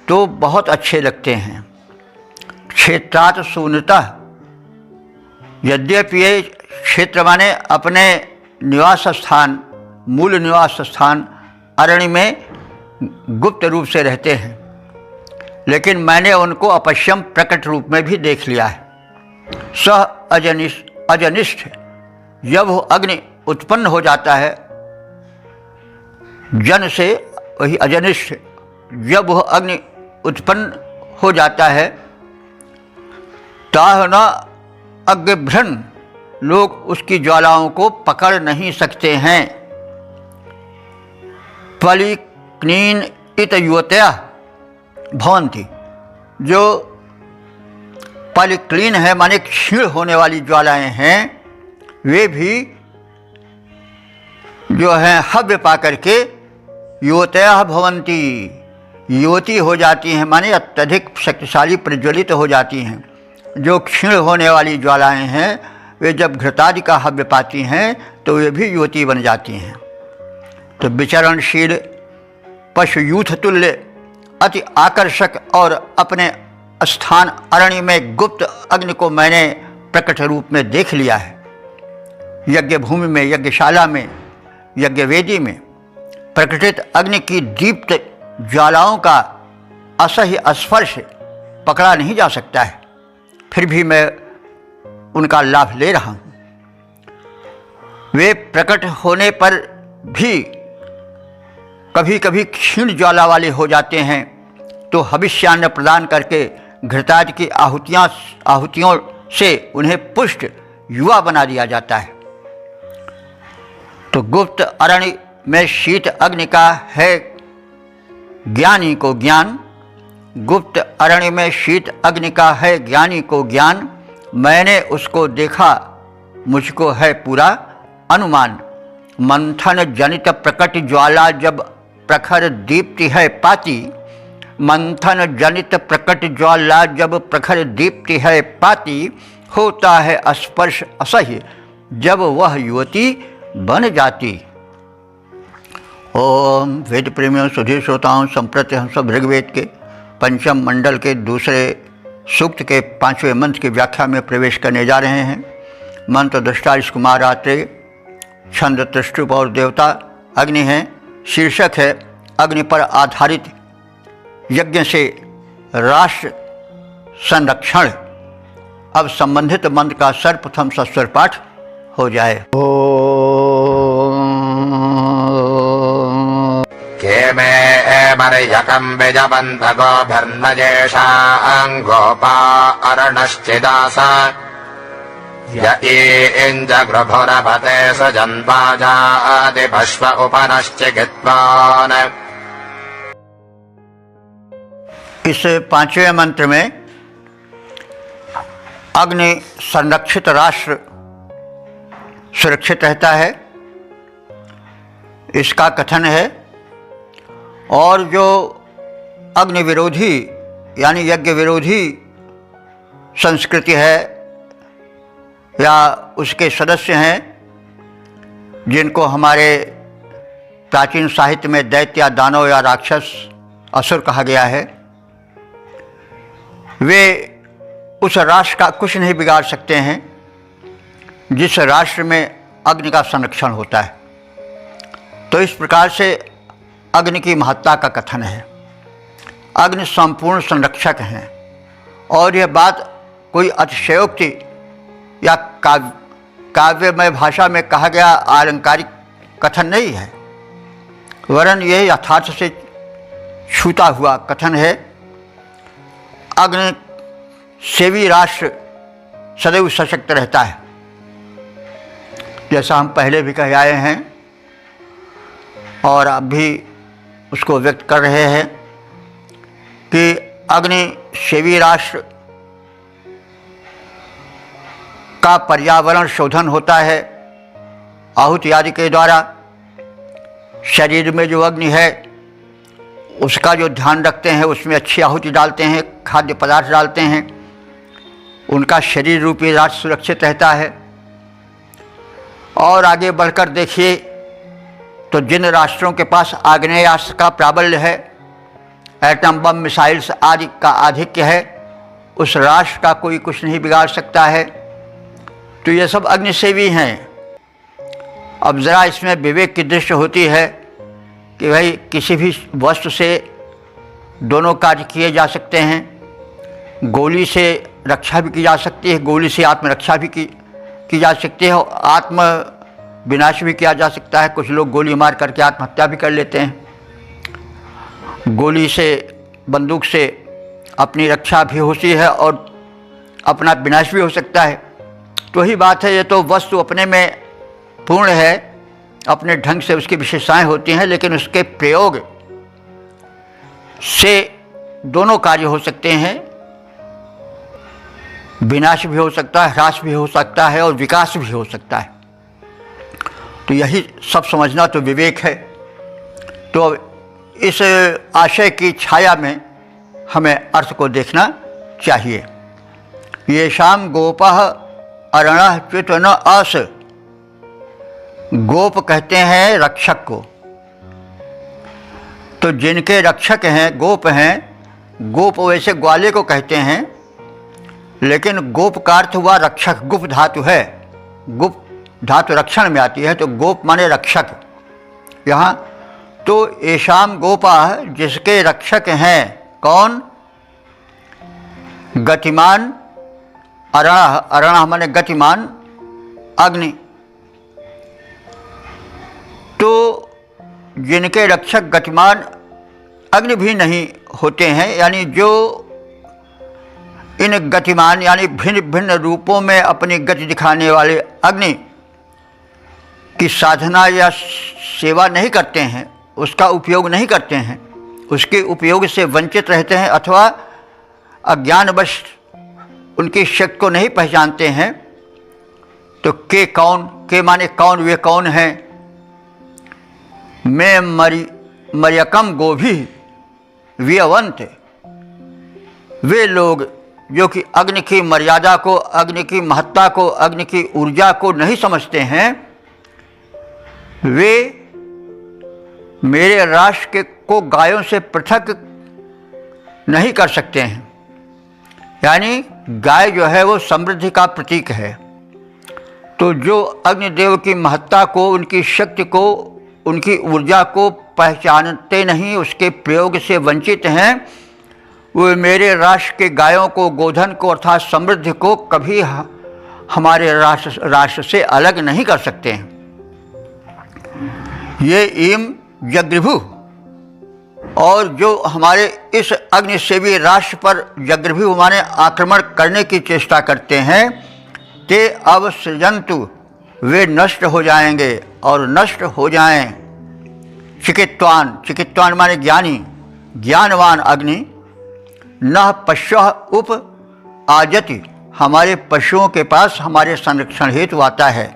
Speaker 1: तो बहुत अच्छे लगते हैं। क्षेत्रात शून्यतः, यद्यपि ये क्षेत्र माने अपने निवास स्थान, मूल निवास स्थान अरण्य में गुप्त रूप से रहते हैं, लेकिन मैंने उनको अपश्यम प्रकट रूप में भी देख लिया है। सह अजनिष्ठ, जब वो अग्नि उत्पन्न हो जाता है जन से, वही अजनिष्ठ, जब वह अग्नि उत्पन्न हो जाता है ताह न अग्निभ्रन, लोग उसकी ज्वालाओं को पकड़ नहीं सकते हैं। पलिक्नीन इत युवत्या भवन्ति, जो पलिक्लीन है माने क्षीण होने वाली ज्वालाएं हैं, वे भी जो हैं हव्य पा करके युवत्या भवन्ति, युवती हो जाती हैं, माने अत्यधिक शक्तिशाली प्रज्वलित हो जाती हैं। जो क्षीण होने वाली ज्वालाएं हैं वे जब घृतादि का हव्य पाती हैं तो वे भी युवती बन जाती हैं। तो विचरणशील पशु यूथ तुल्य अति आकर्षक और अपने स्थान अरण्य में गुप्त अग्नि को मैंने प्रकट रूप में देख लिया है। यज्ञ भूमि में, यज्ञशाला में, यज्ञ वेदी में प्रकटित अग्नि की दीप्त ज्वालाओं का असह्य स्पर्श पकड़ा नहीं जा सकता है, फिर भी मैं उनका लाभ ले रहा हूँ। वे प्रकट होने पर भी कभी कभी क्षीण ज्वाला वाले हो जाते हैं, तो हविष्यान्न प्रदान करके घृतादि की आहुतियों से उन्हें पुष्ट युवा बना दिया जाता है। तो गुप्त अरण्य में शीत अग्नि का है ज्ञानी को ज्ञान, गुप्त अरण्य में शीत अग्नि का है ज्ञानी को ज्ञान, मैंने उसको देखा, मुझको है पूरा अनुमान। मंथन जनित प्रकट ज्वाला जब प्रखर दीप्ति है पाती, मंथन जनित प्रकट ज्वाला जब प्रखर दीप्ति है पाती, होता है स्पर्श असह्य जब वह युवती बन जाती। ओम वेद प्रेमियों, सुधीर श्रोताओं, संप्रति हम सब ऋग्वेद के पंचम मंडल के दूसरे सूक्त के 5वें मंत्र की व्याख्या में प्रवेश करने जा रहे हैं। मंत्र दृष्टा कुमार आत्रे, छंद त्रिष्टुप और देवता अग्नि हैं। शीर्षक है अग्नि पर आधारित यज्ञ से राष्ट्र संरक्षण। अब संबंधित मंत्र का सर्वप्रथम सस्वर पाठ हो जाए।
Speaker 2: केमे मर्यकं विजवन्त गोभिर्नजेषां गोपा अरणश्चिदास य इञ्जगृभुरभते सजन्वाजादिभस्व उपनश्चिगित्वान्।
Speaker 1: इस 5वें मंत्र में अग्नि संरक्षित राष्ट्र सुरक्षित रहता है, इसका कथन है। और जो अग्नि विरोधी यानी यज्ञ विरोधी संस्कृति है या उसके सदस्य हैं, जिनको हमारे प्राचीन साहित्य में दैत्य या दानव या राक्षस असुर कहा गया है, वे उस राष्ट्र का कुछ नहीं बिगाड़ सकते हैं जिस राष्ट्र में अग्नि का संरक्षण होता है। तो इस प्रकार से अग्नि की महत्ता का कथन है। अग्नि संपूर्ण संरक्षक हैं और यह बात कोई अतिशयोक्ति या काव्यमय भाषा में कहा गया आलंकारिक कथन नहीं है, वरन यह यथार्थ से छूता हुआ कथन है। अग्नि सेवी राष्ट्र सदैव सशक्त रहता है। जैसा हम पहले भी कह आए हैं और अब भी उसको व्यक्त कर रहे हैं कि अग्नि सेवी राष्ट्र का पर्यावरण शोधन होता है आहुति आदि के द्वारा। शरीर में जो अग्नि है उसका जो ध्यान रखते हैं, उसमें अच्छी आहुति डालते हैं, खाद्य पदार्थ डालते हैं, उनका शरीर रूपी राष्ट्र सुरक्षित रहता है। और आगे बढ़कर देखिए तो जिन राष्ट्रों के पास आग्नेयास्त्र का प्राबल्य है, एटम बम मिसाइल्स आदि का आधिक्य है, उस राष्ट्र का कोई कुछ नहीं बिगाड़ सकता है। तो ये सब अग्निसेवी हैं। अब ज़रा इसमें विवेक की दृष्टि होती है कि भाई किसी भी वस्तु से दोनों कार्य किए जा सकते हैं। गोली से रक्षा भी की जा सकती है, गोली से आत्मरक्षा भी की जा सकती है, आत्म विनाश भी किया जा सकता है। कुछ लोग गोली मार करके आत्महत्या भी कर लेते हैं। गोली से, बंदूक से अपनी रक्षा भी होती है और अपना विनाश भी हो सकता है। तो ही बात है, ये तो वस्तु अपने में पूर्ण है, अपने ढंग से उसकी विशेषताएं होती हैं, लेकिन उसके प्रयोग से दोनों कार्य हो सकते हैं। विनाश भी हो सकता है, ह्रास भी हो सकता है और विकास भी हो सकता है। तो यही सब समझना तो विवेक है। तो इस आशय की छाया में हमें अर्थ को देखना चाहिए। ये शाम गोपः अरणः च्युत न आस। गोप कहते हैं रक्षक को। तो जिनके रक्षक हैं, गोप हैं, गोप वैसे ग्वाले को कहते हैं, लेकिन गोप का अर्थ हुआ रक्षक। गुप धातु है, गुप धातु रक्षण में आती है, तो गोप माने रक्षक। यहाँ तो येषाम गोपा, जिसके रक्षक हैं, कौन? गतिमान अरणः, अरणः माने गतिमान, अग्नि। तो जिनके रक्षक गतिमान अग्नि भी नहीं होते हैं, यानी जो इन गतिमान यानी भिन्न भिन्न रूपों में अपनी गति दिखाने वाले अग्नि की साधना या सेवा नहीं करते हैं, उसका उपयोग नहीं करते हैं, उसके उपयोग से वंचित रहते हैं अथवा अज्ञानवश उनकी शक्ति को नहीं पहचानते हैं। तो के कौन, के माने कौन, वे कौन हैं? मैं मरियकम गोभी व्यवंत, वे लोग जो कि अग्नि की मर्यादा को, अग्नि की महत्ता को, अग्नि की ऊर्जा को नहीं समझते हैं, वे मेरे राष्ट्र को गायों से पृथक नहीं कर सकते हैं। यानी गाय जो है वो समृद्धि का प्रतीक है। तो जो अग्निदेव की महत्ता को, उनकी शक्ति को, उनकी ऊर्जा को पहचानते नहीं, उसके प्रयोग से वंचित हैं, वो मेरे राष्ट्र के गायों को, गोधन को अर्थात समृद्धि को कभी हमारे राष्ट्र से अलग नहीं कर सकते हैं। ये ईम जगृभु, और जो हमारे इस अग्निसेवी राष्ट्र पर जगृभु माने आक्रमण करने की चेष्टा करते हैं, ते अवसृजन्तु, वे नष्ट हो जाएंगे और नष्ट हो जाएं। चिकित्वान, चिकित्वान माने ज्ञानी, ज्ञानवान अग्नि। न पश्यः उप आजति, हमारे पशुओं के पास हमारे संरक्षण हेतु आता है।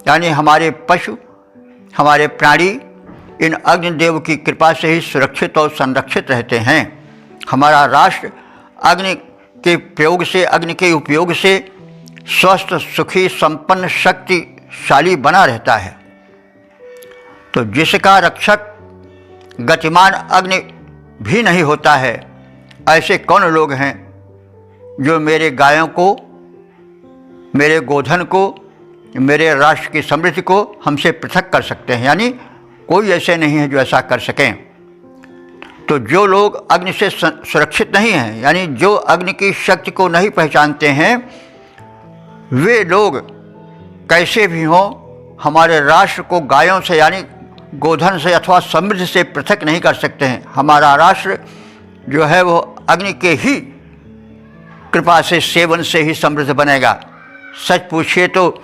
Speaker 1: यानी हमारे पशु, हमारे प्राणी इन अग्निदेव की कृपा से ही सुरक्षित और संरक्षित रहते हैं। हमारा राष्ट्र अग्नि के प्रयोग से, अग्नि के उपयोग से स्वस्थ, सुखी, संपन्न, शक्तिशाली बना रहता है। तो जिसका रक्षक गतिमान अग्नि भी नहीं होता है, ऐसे कौन लोग हैं जो मेरे गायों को, मेरे गोधन को, मेरे राष्ट्र की समृद्धि को हमसे पृथक कर सकते हैं। यानी कोई ऐसे नहीं है जो ऐसा कर सकें। तो जो लोग अग्नि से सुरक्षित नहीं हैं, यानी जो अग्नि की शक्ति को नहीं पहचानते हैं, वे लोग कैसे भी हों हमारे राष्ट्र को गायों से यानी गोधन से अथवा समृद्धि से पृथक नहीं कर सकते हैं। हमारा राष्ट्र जो है वो अग्नि के ही कृपा से, सेवन से ही समृद्ध बनेगा। सच पूछिए तो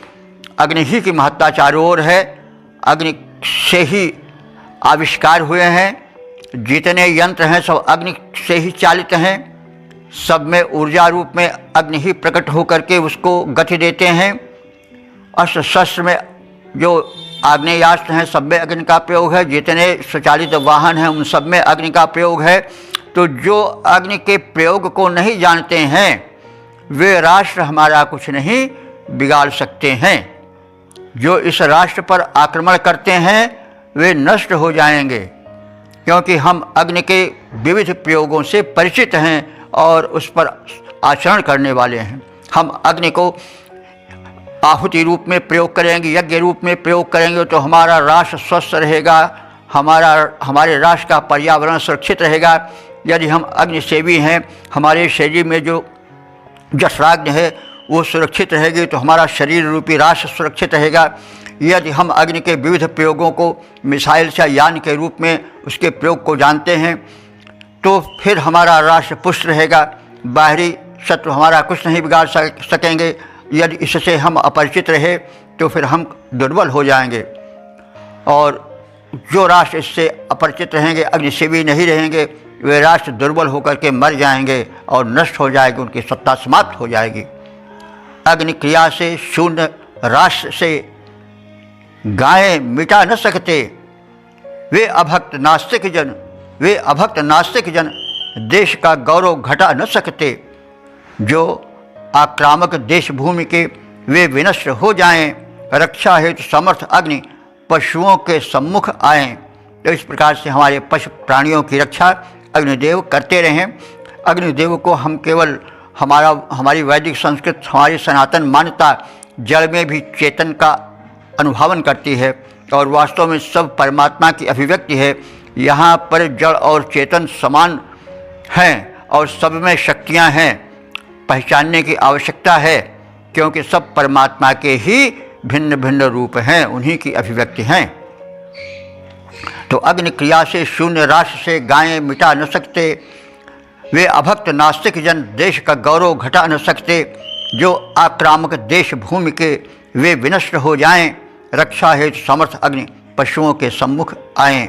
Speaker 1: अग्नि ही की महत्ता चारों ओर है। अग्नि से ही आविष्कार हुए हैं, जितने यंत्र हैं सब अग्नि से ही चालित हैं। सब में ऊर्जा रूप में अग्नि ही प्रकट होकर के उसको गति देते हैं। अस्त्र शस्त्र में जो आग्नेयास्त्र हैं सब में अग्नि का प्रयोग है। जितने स्वचालित वाहन हैं उन सब में अग्नि का प्रयोग है। तो जो अग्नि के प्रयोग को नहीं जानते हैं वे राष्ट्र हमारा कुछ नहीं बिगाड़ सकते हैं। जो इस राष्ट्र पर आक्रमण करते हैं वे नष्ट हो जाएंगे, क्योंकि हम अग्नि के विविध प्रयोगों से परिचित हैं और उस पर आचरण करने वाले हैं। हम अग्नि को आहुति रूप में प्रयोग करेंगे, यज्ञ रूप में प्रयोग करेंगे तो हमारा राष्ट्र स्वस्थ रहेगा, हमारे राष्ट्र का पर्यावरण सुरक्षित रहेगा। यदि हम अग्नि सेवी हैं, हमारे शरीर में जो जठराग्नि है वो सुरक्षित रहेगी तो हमारा शरीर रूपी राष्ट्र सुरक्षित रहेगा। यदि हम अग्नि के विविध प्रयोगों को मिसाइल या यान के रूप में उसके प्रयोग को जानते हैं तो फिर हमारा राष्ट्र पुष्ट रहेगा, बाहरी शत्रु हमारा कुछ नहीं बिगाड़ सकेंगे। यदि इससे हम अपरिचित रहे तो फिर हम दुर्बल हो जाएंगे, और जो राष्ट्र इससे अपरिचित रहेंगे, अग्निसेवी नहीं रहेंगे, वे राष्ट्र दुर्बल होकर के मर जाएंगे और नष्ट हो जाएगी, उनकी सत्ता समाप्त हो जाएगी। अग्नि क्रिया से शून्य राष्ट्र से गायें मिटा न सकते। वे अभक्त नास्तिक जन देश का गौरव घटा न सकते। जो आक्रामक देश भूमि के वे विनष्ट हो जाएं, रक्षा हेतु समर्थ अग्नि पशुओं के सम्मुख आएं। तो इस प्रकार से हमारे पशु प्राणियों की रक्षा अग्निदेव करते रहें। अग्निदेव को हम केवल हमारी वैदिक संस्कृत, हमारी सनातन मान्यता जड़ में भी चेतन का अनुभवन करती है और वास्तव में सब परमात्मा की अभिव्यक्ति है। यहाँ पर जड़ और चेतन समान हैं और सब में शक्तियाँ हैं। पहचानने की आवश्यकता है क्योंकि सब परमात्मा के ही भिन्न भिन्न रूप हैं, उन्हीं की अभिव्यक्ति हैं। तो अग्नि क्रिया से शून्य राष्ट्र से गायें मिटा न सकते। वे अभक्त नास्तिक जन देश का गौरव घटा न सकते। जो आक्रामक देश भूमि के वे विनष्ट हो जाएं, रक्षा हेतु समर्थ अग्नि पशुओं के सम्मुख आएं।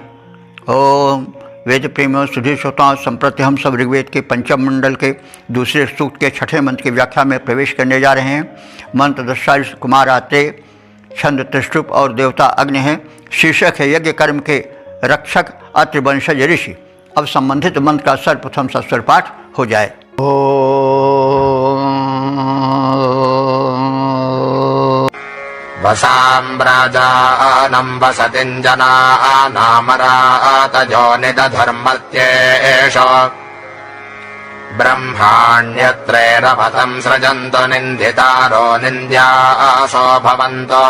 Speaker 1: ओम वेद प्रेमियों, सुधीर श्रोताओं, संप्रति हम सब ऋग्वेद के पंचम मंडल के दूसरे सूक्त के छठे मंत्र की व्याख्या में प्रवेश करने जा रहे हैं। मंत्र दृष्टा कुमार आत्रेय, छंद त्रिष्टुप और देवता अग्नि है। शीर्षक है यज्ञ कर्म के रक्षक अत्रि वंशज ऋषि। अब संबंधित मंत्र का सर्वप्रथम सस्वर पाठ हो जाए।
Speaker 2: वसाम्राजानं वसतिञ्जनानामरातजो निदधर्मत्येष ब्रह्माण्यत्रैरपथं सृजन्तो निन्दितारो निन्द्यासो भवन्तो।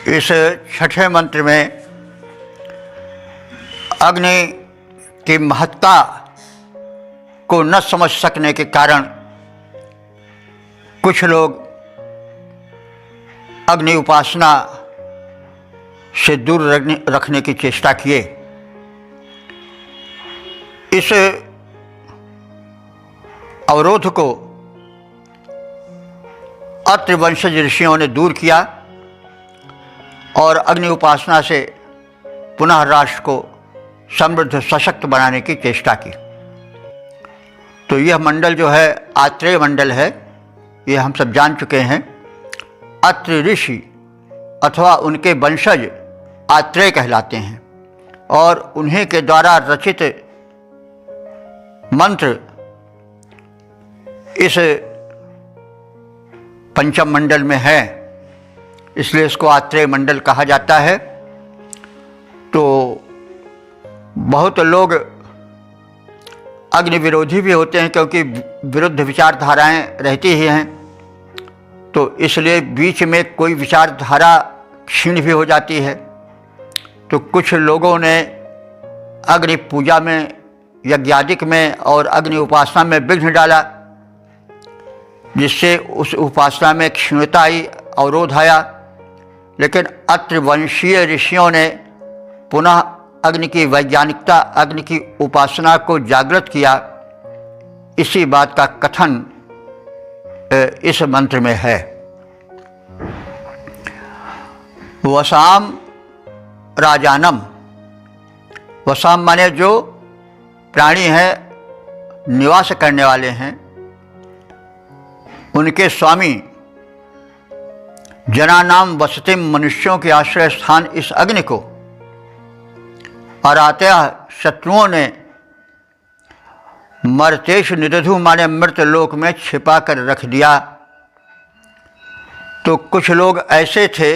Speaker 1: इस छठे मंत्र में अग्नि की महत्ता को न समझ सकने के कारण कुछ लोग अग्नि उपासना से दूर रखने की चेष्टा किए। इस अवरोध को अत्रि वंशज ऋषियों ने दूर किया और अग्नि उपासना से पुनः राष्ट्र को समृद्ध सशक्त बनाने की चेष्टा की। तो यह मंडल जो है आत्रेय मंडल है, ये हम सब जान चुके हैं। अत्रि ऋषि अथवा उनके वंशज आत्रेय कहलाते हैं और उन्हीं के द्वारा रचित मंत्र इस पंचम मंडल में है, इसलिए इसको आत्रेय मंडल कहा जाता है। तो बहुत लोग अग्नि विरोधी भी होते हैं, क्योंकि विरुद्ध विचारधाराएं रहती ही हैं। तो इसलिए बीच में कोई विचारधारा क्षीण भी हो जाती है। तो कुछ लोगों ने अग्नि पूजा में, यज्ञादिक में और अग्नि उपासना में विघ्न डाला, जिससे उस उपासना में क्षीणता आई, अवरोध आया। लेकिन अत्र वंशीय ऋषियों ने पुनः अग्नि की वैज्ञानिकता, अग्नि की उपासना को जागृत किया। इसी बात का कथन इस मंत्र में है। वसाम राजानम, वसाम माने जो प्राणी हैं, निवास करने वाले हैं, उनके स्वामी, जनानाम वसतिम, मनुष्यों के आश्रय स्थान इस अग्नि को अरात्या शत्रुओं ने मर्तेश निदधु माने मृत लोक में छिपा कर रख दिया। तो कुछ लोग ऐसे थे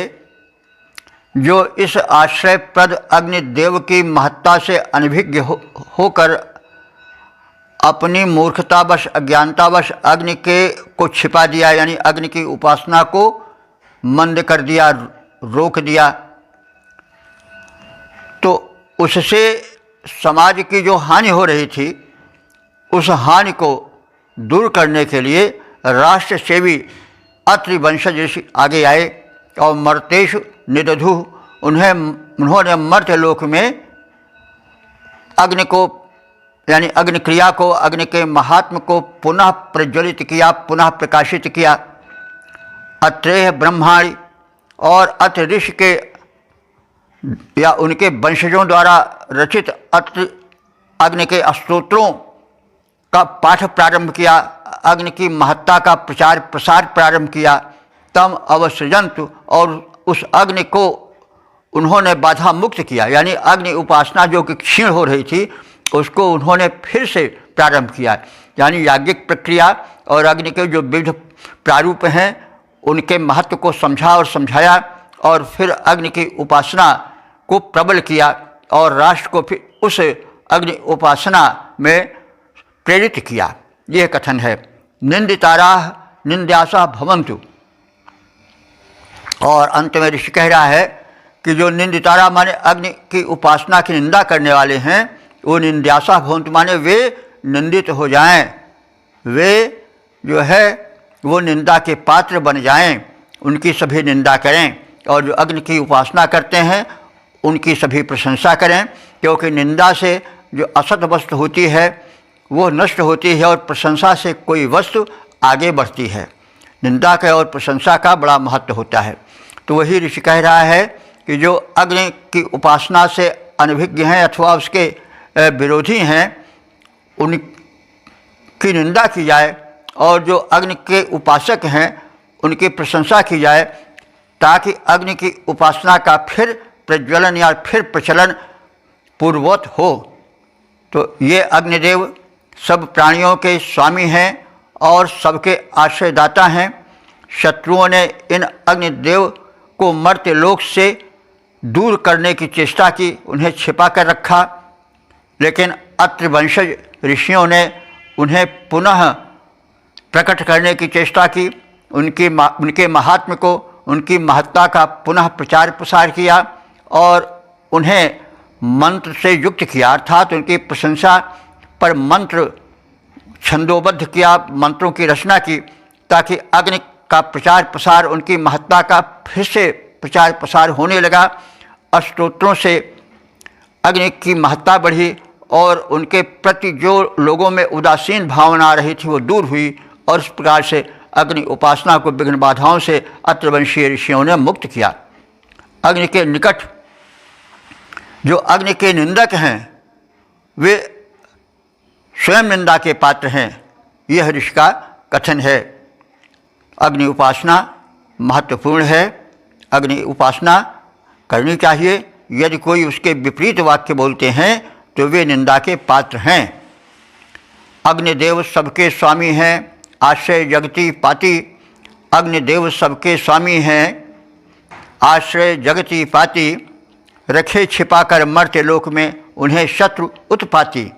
Speaker 1: जो इस आश्रयप्रद अग्निदेव की महत्ता से अनभिज्ञ होकर अपनी मूर्खतावश, अज्ञानतावश अग्नि को छिपा दिया, यानी अग्नि की उपासना को मंद कर दिया, रोक दिया। तो उससे समाज की जो हानि हो रही थी, उस हानि को दूर करने के लिए राष्ट्र सेवी अत्रि वंशज ऋषि आगे आए और मर्तेश निदधु, उन्होंने मर्त्य लोक में अग्नि को, यानी अग्नि क्रिया को, अग्नि के महात्म को पुनः प्रज्वलित किया, पुनः प्रकाशित किया। अत्रेय ब्रह्माणी और अत्र ऋषि के या उनके वंशजों द्वारा रचित अत्र अग्नि के स्तोत्रों का पाठ प्रारंभ किया, अग्नि की महत्ता का प्रचार प्रसार प्रारंभ किया। तम अवसृजंतु, और उस अग्नि को उन्होंने बाधा मुक्त किया, यानी अग्नि उपासना जो कि क्षीण हो रही थी उसको उन्होंने फिर से प्रारंभ किया। यानी याज्ञिक प्रक्रिया और अग्नि के जो विविध प्रारूप हैं उनके महत्व को समझा और समझाया, और फिर अग्नि की उपासना को प्रबल किया और राष्ट्र को फिर उस अग्नि उपासना में प्रेरित किया। यह कथन है। निंदिताराः निंद्यासा भवन्तु। और अंत में ऋषि कह रहा है कि जो निंदितारा माने अग्नि की उपासना की निंदा करने वाले हैं, वो निंद्यासा भवन्तु माने वे निंदित हो जाएं, वे जो है वो निंदा के पात्र बन जाएं, उनकी सभी निंदा करें। और जो अग्नि की उपासना करते हैं उनकी सभी प्रशंसा करें, क्योंकि निंदा से जो असत वस्तु होती है वो नष्ट होती है और प्रशंसा से कोई वस्तु आगे बढ़ती है। निंदा का और प्रशंसा का बड़ा महत्व होता है। तो वही ऋषि कह रहा है कि जो अग्नि की उपासना से अनभिज्ञ हैं अथवा उसके विरोधी हैं, उनकी निंदा की जाए, और जो अग्नि के उपासक हैं उनकी प्रशंसा की जाए, ताकि अग्नि की उपासना का फिर प्रज्वलन या फिर प्रचलन पूर्ववत हो। तो ये अग्निदेव सब प्राणियों के स्वामी हैं और सबके आश्रयदाता हैं। शत्रुओं ने इन अग्निदेव को मर्त्य लोक से दूर करने की चेष्टा की, उन्हें छिपा कर रखा, लेकिन अत्रि वंशज ऋषियों ने उन्हें पुनः प्रकट करने की चेष्टा की, उनके महात्म्य को, उनकी महत्ता का पुनः प्रचार प्रसार किया और उन्हें मंत्र से युक्त किया, अर्थात उनकी प्रशंसा पर मंत्र छंदोबद्ध किया, मंत्रों की रचना की, ताकि अग्नि का प्रचार प्रसार, उनकी महत्ता का फिर से प्रचार प्रसार होने लगा। स्तोत्रों से अग्नि की महत्ता बढ़ी और उनके प्रति जो लोगों में उदासीन भावना आ रही थी वो दूर हुई, और इस प्रकार से अग्नि उपासना को विघ्न बाधाओं से अत्रवंशीय ऋषियों ने मुक्त किया। अग्नि के निकट जो अग्नि के निंदक हैं वे स्वयं निंदा के पात्र हैं, यह ऋषि का कथन है। अग्नि उपासना महत्वपूर्ण है, अग्नि उपासना करनी चाहिए। यदि कोई उसके विपरीत वाक्य बोलते हैं तो वे निंदा के पात्र हैं। अग्निदेव सबके स्वामी हैं, आश्रय जगति पाति। अग्निदेव सबके स्वामी हैं, आश्रय जगति पाति। रखे छिपा कर मर्त्य लोक में उन्हें शत्रु उत्पाती।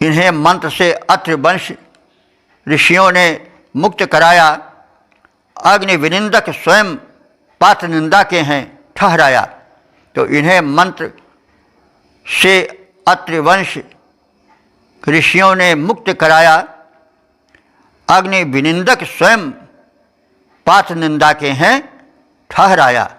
Speaker 1: इन्हें मंत्र से अत्रि वंश ऋषियों ने मुक्त कराया। अग्नि विनिंदक स्वयं पात्र निंदा के हैं ठहराया। तो इन्हें मंत्र से अत्रि वंश ऋषियों ने मुक्त कराया। अग्नि विनिंदक स्वयं पात्र निंदा के हैं ठहराया।